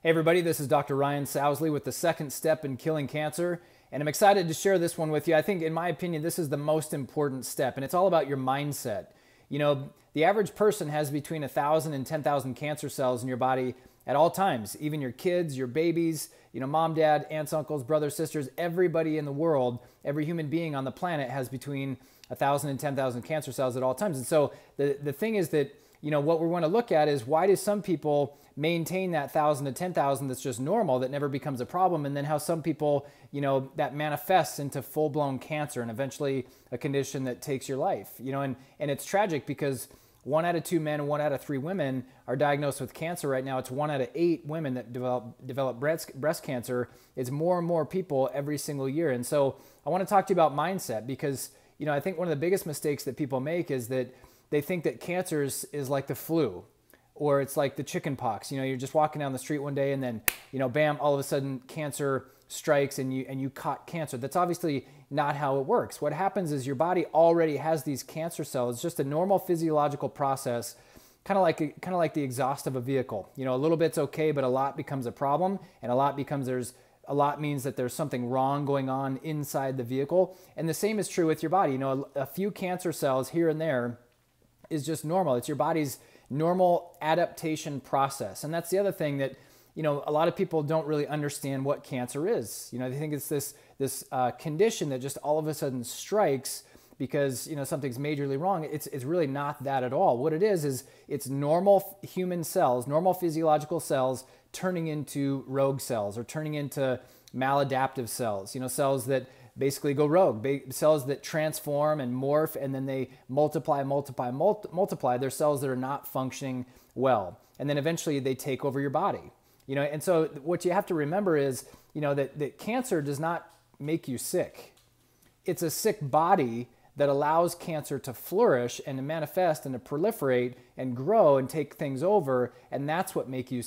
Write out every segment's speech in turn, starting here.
Hey everybody, this is Dr. Ryan Sousley with the second step in killing cancer, and I'm excited to share this one with you. I think, in my opinion, this is the most important step, and it's all about your mindset. You know, the average person has between 1,000 and 10,000 cancer cells in your body at all times. Even your kids, your babies, mom, dad, aunts, uncles, brothers, sisters, everybody in the world, every human being on the planet has between 1,000 and 10,000 cancer cells at all times. And so the thing is that, what we want to look at is, why do some people maintain that 1,000 to 10,000 that's just normal, that never becomes a problem, and then how some people, that manifests into full-blown cancer and eventually a condition that takes your life. And it's tragic because 1 out of 2 men and 1 out of 3 women are diagnosed with cancer right now. It's 1 out of 8 women that develop breast cancer. It's more and more people every single year. And so I want to talk to you about mindset because, I think one of the biggest mistakes that people make is that they think that cancer is like the flu, or it's like the chicken pox. You're just walking down the street one day and then, bam, all of a sudden cancer strikes and you caught cancer. That's obviously not how it works. What happens is your body already has these cancer cells. It's just a normal physiological process, kind of like the exhaust of a vehicle. A little bit's okay, but a lot becomes a problem, and a lot means that there's something wrong going on inside the vehicle. And the same is true with your body. A few cancer cells here and there is just normal. It's your body's normal adaptation process. And that's the other thing that, a lot of people don't really understand what cancer is. They think it's this condition that just all of a sudden strikes because, something's majorly wrong. It's really not that at all. What it is it's normal human cells, normal physiological cells turning into rogue cells or turning into maladaptive cells, cells that basically go rogue, cells that transform and morph, and then they multiply. They're cells that are not functioning well. And then eventually they take over your body. And so what you have to remember is, that cancer does not make you sick. It's a sick body that allows cancer to flourish and to manifest and to proliferate and grow and take things over. And that's what makes you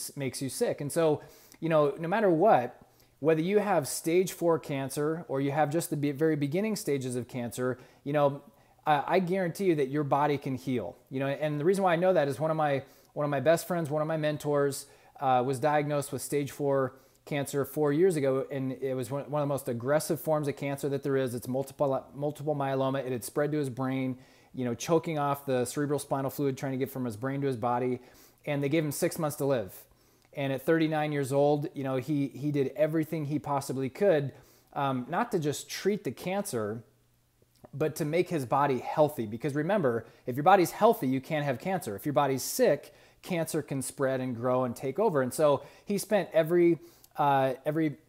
sick. And so, no matter what, whether you have stage 4 cancer or you have just the very beginning stages of cancer, I guarantee you that your body can heal. And the reason why I know that is one of my best friends, one of my mentors, was diagnosed with stage 4 cancer 4 years ago, and it was one of the most aggressive forms of cancer that there is. It's multiple myeloma. It had spread to his brain, choking off the cerebral spinal fluid, trying to get from his brain to his body, and they gave him 6 months to live. And at 39 years old, he did everything he possibly could, not to just treat the cancer, but to make his body healthy. Because remember, if your body's healthy, you can't have cancer. If your body's sick, cancer can spread and grow and take over. And so he spent every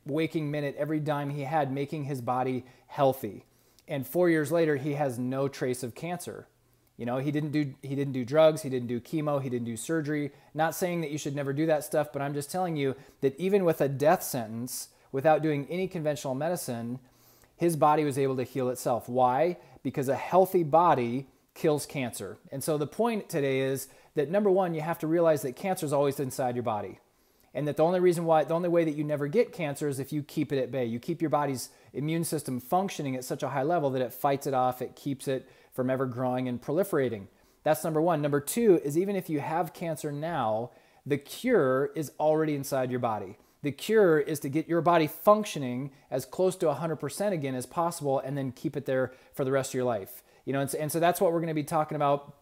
waking minute, every dime he had making his body healthy. And 4 years later, he has no trace of cancer. He didn't do drugs, he didn't do chemo, he didn't do surgery. Not saying that you should never do that stuff, but I'm just telling you that even with a death sentence, without doing any conventional medicine, his body was able to heal itself. Why? Because a healthy body kills cancer. And so the point today is that, number one, you have to realize that cancer is always inside your body. And that the only way that you never get cancer is if you keep it at bay. You keep your body's immune system functioning at such a high level that it fights it off, it keeps it from ever growing and proliferating. That's number one. Number two is, even if you have cancer now, the cure is already inside your body. The cure is to get your body functioning as close to 100% again as possible, and then keep it there for the rest of your life. And so that's what we're going to be talking about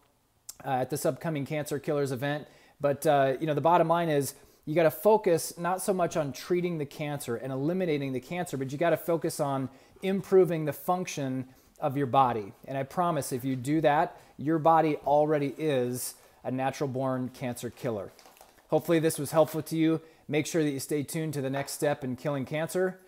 at this upcoming Cancer Killers event. But the bottom line is, you got to focus not so much on treating the cancer and eliminating the cancer, but you got to focus on improving the function of your body. And I promise, if you do that, your body already is a natural-born cancer killer. Hopefully this was helpful to you. Make sure that you stay tuned to the next step in killing cancer.